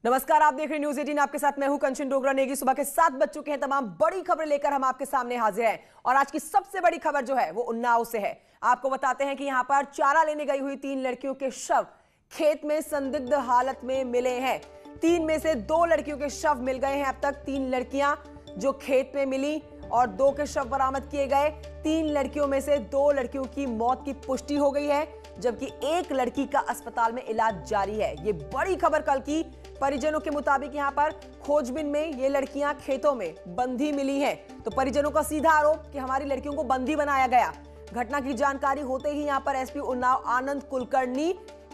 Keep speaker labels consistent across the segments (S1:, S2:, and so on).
S1: नमस्कार, आप देख रहे हैं न्यूज 18। आपके साथ मैं हूं कंचन डोगरा नेगी। सुबह के 7 बज चुके हैं। तमाम बड़ी खबरें लेकर हम आपके सामने हाजिर हैं और आज की सबसे बड़ी खबर जो है वो उन्नाव से है। आपको बताते हैं कि यहां पर चारा लेने गई हुई 3 लड़कियों के शव खेत में संदिग्ध हालत में मिले हैं। 3 में से 2 लड़कियों के शव मिल गए हैं। अब तक 3 लड़कियां जो खेत में मिली और 2 के शव बरामद किए गए। 3 लड़कियों में से 2 लड़कियों की मौत की पुष्टि हो गई है, जबकि 1 लड़की का अस्पताल में इलाज जारी है। ये बड़ी खबर कल की। परिजनों के मुताबिक यहां पर खोजबीन में ये लड़कियां खेतों में बंधी मिली हैं। तो परिजनों का सीधा आरोप कि हमारी लड़कियों को बंदी बनाया गया। घटना की जानकारी होते ही यहां पर SP Unnao Anand Kulkarni,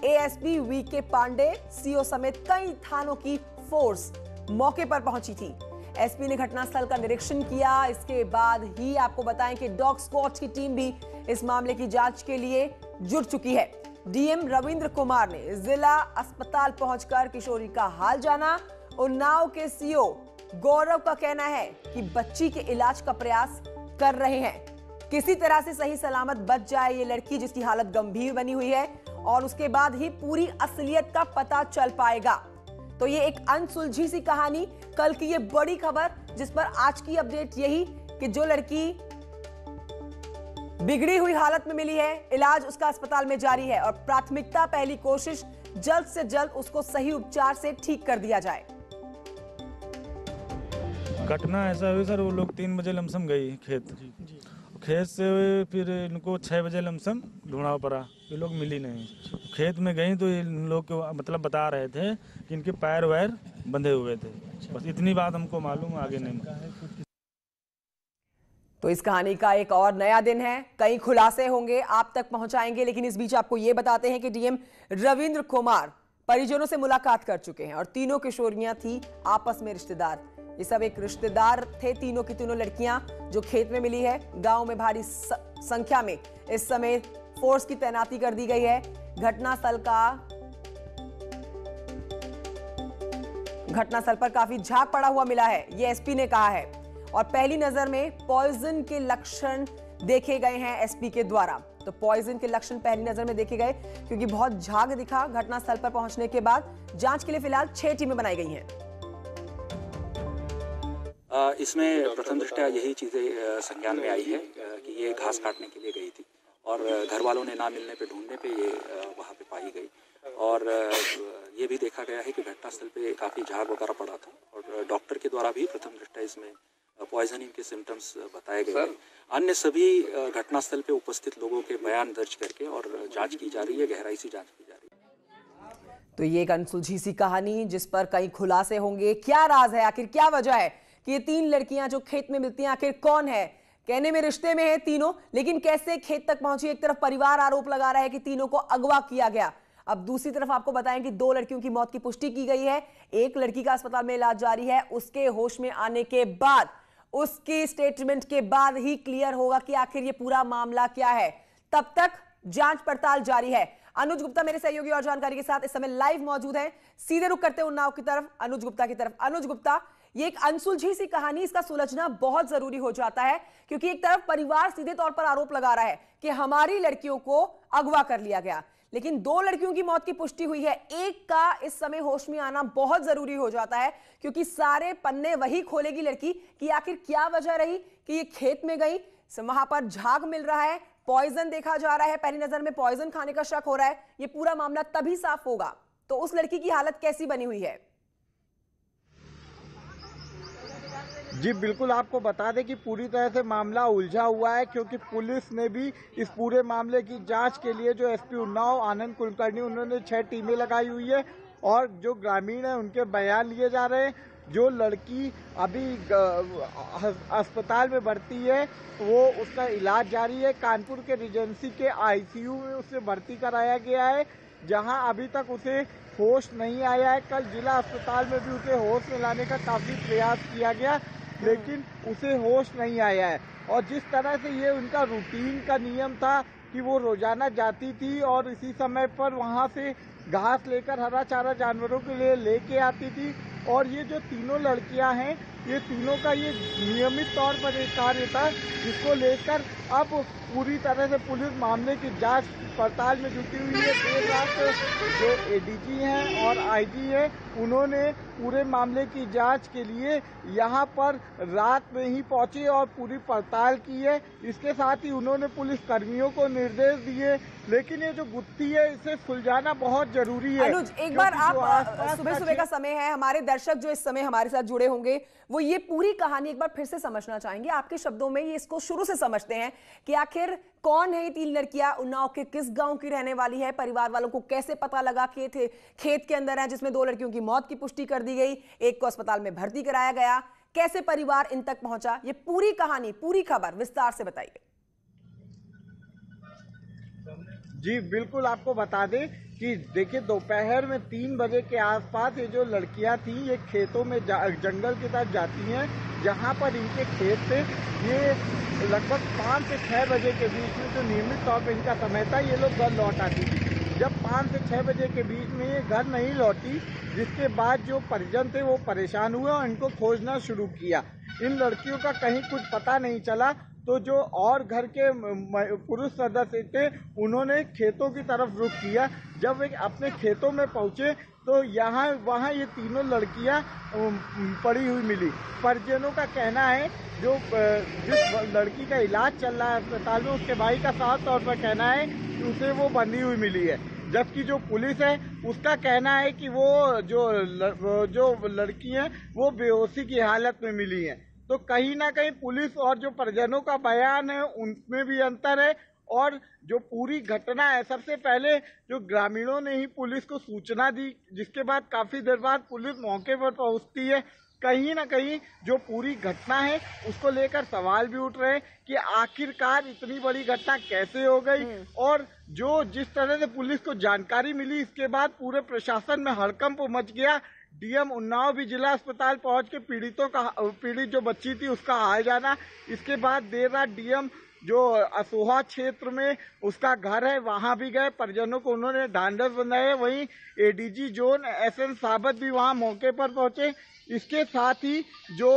S1: ASP VK Pandey, CO समेत कई थानों की फोर्स मौके पर पहुंची थी। एसपी ने घटनास्थल का निरीक्षण किया। इसके बाद ही आपको बताएं कि डॉग स्क्वाड की टीम भी इस मामले की जांच के लिए जुट चुकी है। डीएम रविंद्र कुमार ने जिला अस्पताल पहुंचकर किशोरी का हाल जाना। उन्नाव के सीओ गौरव का कहना है कि बच्ची के इलाज का प्रयास कर रहे हैं। किसी तरह से सही सलामत बच जाए ये लड़की, जिसकी हालत गंभीर बनी हुई है, और उसके बाद ही पूरी असलियत का पता चल पाएगा। तो ये एक अनसुलझी सी कहानी, कल की ये बड़ी खबर, जिस पर आज की अपडेट यही कि जो लड़की बिगड़ी हुई हालत में मिली है, इलाज उसका अस्पताल में जारी है और प्राथमिकता पहली कोशिश जल्द से जल्द उसको सही उपचार से ठीक कर दिया जाए।
S2: घटना ऐसा हुई सर, वो लोग 3 बजे लमसम गई खेत। खेत से फिर इनको 6 बजे लमसम ढूंढा पड़ा, ये लोग मिली नहीं। खेत में गई तो इन लोग को मतलब बता रहे थे कि इनके पैर वैर बंधे हुए थे। बस इतनी बात हमको मालूम, आगे नहीं।
S1: तो इस कहानी का एक और नया दिन है, कई खुलासे होंगे, आप तक पहुंचाएंगे। लेकिन इस बीच आपको यह बताते हैं कि डीएम रविंद्र कुमार परिजनों से मुलाकात कर चुके हैं और तीनों किशोरियां थी आपस में रिश्तेदार। ये सब एक रिश्तेदार थे, तीनों की तीनों लड़कियां जो खेत में मिली है। गांव में भारी संख्या में इस समय फोर्स की तैनाती कर दी गई है। घटनास्थल पर काफी झाग पड़ा हुआ मिला है, ये एसपी ने कहा है। और पहली नजर में पॉइजन के लक्षण देखे गए हैं एसपी के द्वारा। तो पॉइजन के लक्षण पहली नजर में देखे गए क्योंकि बहुत झाग दिखा। घटनास्थल पर पहुंचने के बाद जांच के लिए फिलहाल 6 टीमें बनाई गई हैं।
S3: इसमें प्रथम दृष्टया यही चीजें संज्ञान में आई है कि ये घास काटने के लिए गई थी और घर वालों ने ना मिलने पे ढूंढने पे ये वहाँ पे पाई गई। और ये भी देखा गया है कि घटनास्थल पे काफी झाग वगैरह पड़ा था और डॉक्टर के द्वारा भी प्रथम दृष्टया इसमें पॉइजनिंग के सिम्टम्स बताए गए हैं। अन्य सभी घटनास्थल पे उपस्थित लोगों के बयान दर्ज करके और जांच की जा रही है, गहराई से जांच की जा रही है।
S1: तो ये एक अनसुलझी सी कहानी जिस पर कई खुलासे होंगे। क्या राज है, आखिर क्या वजह है कि ये 3 लड़कियां जो खेत में मिलती हैं, आखिर कौन है? कहने में रिश्ते में है तीनों, लेकिन कैसे खेत तक पहुंची? एक तरफ परिवार आरोप लगा रहा है कि तीनों को अगवा किया गया। अब दूसरी तरफ आपको बताएं कि 2 लड़कियों की मौत की पुष्टि की गई है। 1 लड़की का अस्पताल में इलाज जारी है। उसके होश में आने के बाद, उसकी स्टेटमेंट के बाद ही क्लियर होगा कि आखिर ये पूरा मामला क्या है। तब तक जांच पड़ताल जारी है। अनुज गुप्ता मेरे सहयोगी और जानकारी के साथ इस समय लाइव मौजूद हैं। सीधे रुख करते हैं उन्नाव की तरफ, अनुज गुप्ता की तरफ। अनुज गुप्ता, ये एक अनसुलझी सी कहानी, इसका सुलझना बहुत जरूरी हो जाता है क्योंकि एक तरफ परिवार सीधे तौर पर आरोप लगा रहा है कि हमारी लड़कियों को अगवा कर लिया गया, लेकिन 2 लड़कियों की मौत की पुष्टि हुई है। एक का इस समय होश में आना बहुत जरूरी हो जाता है क्योंकि सारे पन्ने वही खोलेगी लड़की कि आखिर क्या वजह रही कि ये खेत में गई। वहां पर झाग मिल रहा है, पॉइजन देखा जा रहा है, पहली नजर में पॉइजन खाने का शक हो रहा है। ये पूरा मामला तभी साफ होगा। तो उस लड़की की हालत कैसी बनी हुई है?
S4: जी बिल्कुल, आपको बता दें कि पूरी तरह से मामला उलझा हुआ है क्योंकि पुलिस ने भी इस पूरे मामले की जांच के लिए जो एसपी उन्नाव आनंद कुलकर्णी, उन्होंने 6 टीमें लगाई हुई है और जो ग्रामीण है उनके बयान लिए जा रहे हैं। जो लड़की अभी अस्पताल में भर्ती है वो उसका इलाज जारी है। कानपुर के रिजेंसी के आईसीयू में उसे भर्ती कराया गया है, जहां अभी तक उसे होश नहीं आया है। कल जिला अस्पताल में भी उसे होश में लाने का काफी प्रयास किया गया, लेकिन उसे होश नहीं आया है। और जिस तरह से ये उनका रूटीन का नियम था कि वो रोजाना जाती थी और इसी समय पर वहाँ से घास लेकर हरा चारा जानवरों के लिए लेके आती थी। और ये जो तीनों लड़कियां हैं ये तीनों का ये नियमित तौर पर एक कार्य था, जिसको लेकर अब पूरी तरह से पुलिस मामले की जांच पड़ताल में जुटी हुई है। देर रात जो एडीजी हैं और आईजी हैं, उन्होंने पूरे मामले की जांच के लिए यहाँ पर रात में ही पहुंचे और पूरी पड़ताल की है। इसके साथ ही उन्होंने पुलिस कर्मियों को निर्देश दिए, लेकिन ये जो गुत्थी है इसे सुलझाना बहुत जरूरी है।
S1: अनुज, एक बार आप सुबह सुबह का समय है, हमारे दर्शक जो इस समय हमारे साथ जुड़े होंगे वो ये पूरी कहानी एक बार फिर से समझना चाहेंगे। आपके शब्दों में ये इसको शुरू से समझते हैं कि आखिर कौन है ये तीन लड़कियां, उन्नाव के किस गांव की रहने वाली है, परिवार वालों को कैसे पता लगा कि थे खेत के अंदर है जिसमें 2 लड़कियों की मौत की पुष्टि कर दी गई, एक को अस्पताल में भर्ती कराया गया, कैसे परिवार इन तक पहुंचा, ये पूरी कहानी, पूरी खबर विस्तार से बताइए।
S4: जी बिल्कुल, आपको बता दें कि देखिए दोपहर में 3 बजे के आसपास ये जो लड़कियां थी ये खेतों में जंगल की तरफ जाती हैं, जहां पर इनके खेत थे। ये लगभग 5 से 6 बजे के बीच में जो नियमित तौर पर इनका समय था, ये लोग घर लौट आती थी। जब 5 से 6 बजे के बीच में ये घर नहीं लौटी, जिसके बाद जो परिजन थे वो परेशान हुए और इनको खोजना शुरू किया। इन लड़कियों का कहीं कुछ पता नहीं चला, तो जो और घर के पुरुष सदस्य थे उन्होंने खेतों की तरफ रुख किया। जब वे अपने खेतों में पहुंचे तो वहाँ ये तीनों लड़कियां पड़ी हुई मिली। परिजनों का कहना है जिस लड़की का इलाज चल रहा है अस्पताल में, उसके भाई का साफ तौर पर कहना है कि उसे वो बंधी हुई मिली है, जबकि जो पुलिस है उसका कहना है कि वो जो लड़की है वो बेहोशी की हालत में मिली है। तो कहीं ना कहीं पुलिस और जो परिजनों का बयान है उनमें भी अंतर है। और जो पूरी घटना है, सबसे पहले जो ग्रामीणों ने ही पुलिस को सूचना दी, जिसके बाद काफी देर बाद पुलिस मौके पर पहुंचती है। कहीं ना कहीं जो पूरी घटना है उसको लेकर सवाल भी उठ रहे हैं कि आखिरकार इतनी बड़ी घटना कैसे हो गई। और जिस तरह से पुलिस को जानकारी मिली, इसके बाद पूरे प्रशासन में हड़कंप मच गया। डीएम उन्नाव भी जिला अस्पताल पहुंच के पीड़ित जो बच्ची थी उसका हाल जाना। इसके बाद देर रात डीएम जो असोहा क्षेत्र में उसका घर है वहां भी गए, परिजनों को उन्होंने ढांढस बंधाया। वहीं एडीजी जोन एसएन साबत भी वहां मौके पर पहुंचे। इसके साथ ही जो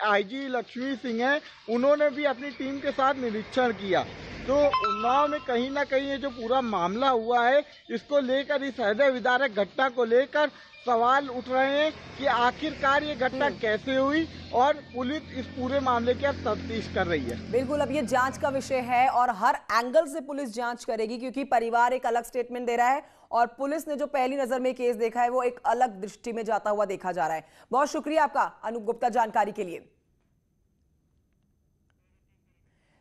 S4: आईजी लक्ष्मी सिंह है उन्होंने भी अपनी टीम के साथ निरीक्षण किया। तो उन्नाव में कहीं ना कहीं ये जो पूरा मामला हुआ है, इसको लेकर, इस हृदय विदारक घटना को लेकर सवाल उठ रहे हैं कि आखिरकार ये घटना कैसे हुई, और पुलिस इस पूरे मामले की अब तफ्तीश कर रही है।
S1: बिल्कुल, अब ये जांच का विषय है और हर एंगल से पुलिस जांच करेगी, क्योंकि परिवार एक अलग स्टेटमेंट दे रहा है और पुलिस ने जो पहली नजर में केस देखा है वो एक अलग दृष्टि में जाता हुआ देखा जा रहा है। बहुत शुक्रिया आपका अनूप गुप्ता जानकारी के लिए।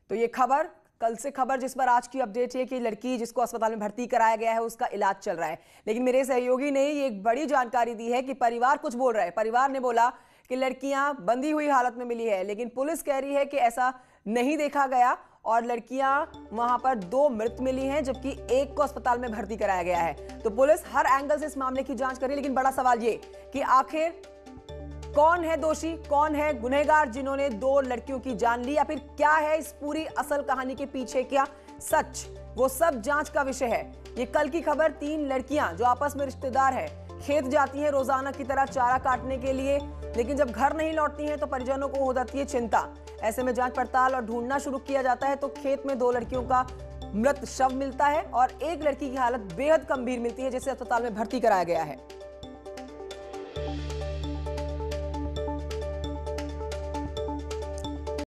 S1: तो ये खबर, कल से खबर जिस पर आज की अपडेट है कि लड़की जिसको अस्पताल में भर्ती कराया गया है उसका इलाज चल रहा है, लेकिन मेरे सहयोगी ने ये एक बड़ी जानकारी दी है कि परिवार कुछ बोल रहा है। परिवार ने बोला कि लड़कियां बंधी हुई हालत में मिली है, लेकिन पुलिस कह रही है कि ऐसा नहीं देखा गया और लड़कियां वहां पर 2 मृत मिली हैं, जबकि एक को अस्पताल में भर्ती कराया गया है। तो पुलिस हर एंगल से इस मामले की जांच कर रही है, लेकिन बड़ा सवाल ये कि आखिर कौन है दोषी, कौन है गुनहगार जिन्होंने 2 लड़कियों की जान ली, या फिर क्या है इस पूरी असल कहानी के पीछे क्या सच, वो सब जांच का विषय है। ये कल की खबर, 3 लड़कियां जो आपस में रिश्तेदार है, खेत जाती हैं रोजाना की तरह चारा काटने के लिए, लेकिन जब घर नहीं लौटती हैं तो परिजनों को हो जाती है चिंता। ऐसे में जांच पड़ताल और ढूंढना शुरू किया जाता है तो खेत में 2 लड़कियों का मृत शव मिलता है और एक लड़की की हालत बेहद गंभीर मिलती है, जिसे अस्पताल में भर्ती कराया गया है।